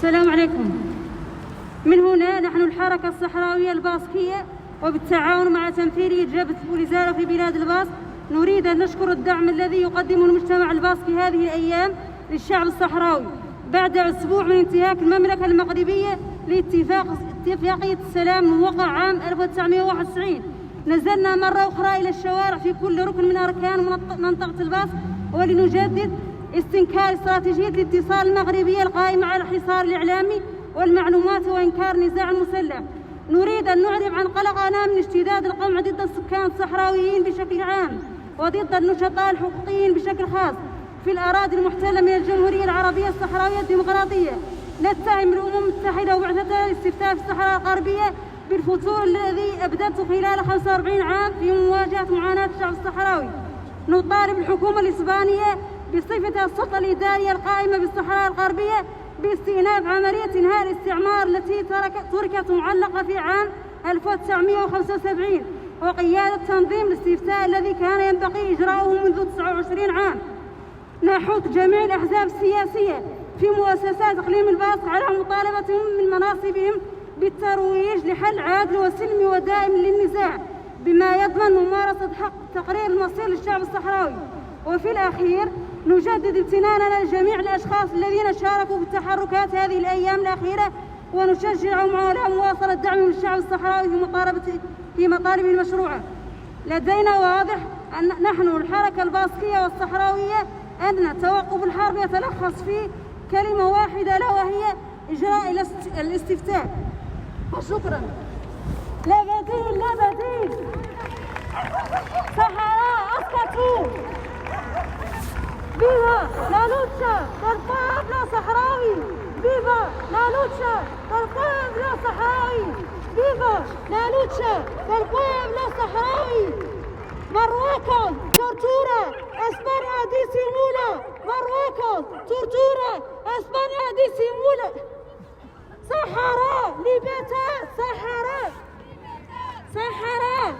السلام عليكم. من هنا نحن الحركة الصحراوية الباسكية وبالتعاون مع تمثيلية جبهة بوليزاريو في بلاد الباسك نريد أن نشكر الدعم الذي يقدمه المجتمع الباسكي هذه الأيام للشعب الصحراوي بعد أسبوع من انتهاك المملكة المغربية لاتفاقية السلام الموقع عام 1991. نزلنا مرة أخرى إلى الشوارع في كل ركن من أركان منطقة الباسك ولنجدد استنكار استراتيجية الاتصال المغربية القائمة على الحصار الإعلامي والمعلومات وإنكار النزاع المسلح. نريد أن نعرب عن قلقنا من اشتداد القمع ضد السكان الصحراويين بشكل عام وضد النشطاء الحقوقيين بشكل خاص في الأراضي المحتلة من الجمهورية العربية الصحراوية الديمقراطية. نتهم الأمم المتحدة وبعثتها الاستفتاء في الصحراء الغربية بالفتور الذي أبدته خلال 45 عام في مواجهة معاناة الشعب الصحراوي. نطالب الحكومة الإسبانية بصفتها السلطة الإدارية القائمة بالصحراء الغربية باستئناف عملية إنهاء الاستعمار التي تركت معلقة في عام 1975 وقيادة تنظيم الاستفتاء الذي كان ينبغي إجراؤه منذ 29 عام. نحث جميع الأحزاب السياسية في مؤسسات إقليم الباسك على مطالبتهم من مناصبهم بالترويج لحل عادل وسلمي ودائم للنزاع بما يضمن ممارسة حق تقرير المصير للشعب الصحراوي. وفي الأخير نجدد امتناننا لجميع الأشخاص الذين شاركوا في التحركات هذه الأيام الأخيرة ونشجعهم على مواصلة دعمهم للشعب الصحراوي في مطالبه المشروعة. لدينا واضح أن نحن الحركة الباسكية والصحراوية أن توقف الحرب يتلخص في كلمة واحدة لا وهي إجراء الاستفتاء. شكرا. لا بديل لا بديل. صحراء اسكتوا. فيفا لا لوتشا بالبابلو صحراوي. فيفا لا لوتشا بالبابلو صحراوي. فيفا لا لوتشا بالبابلو صحراوي. مروكو تورتورا اسبانيا دي سيمولا. مروكو تورتورا اسبانيا دي سيمولا. صحراء ليبرتاد. صحراء صحراء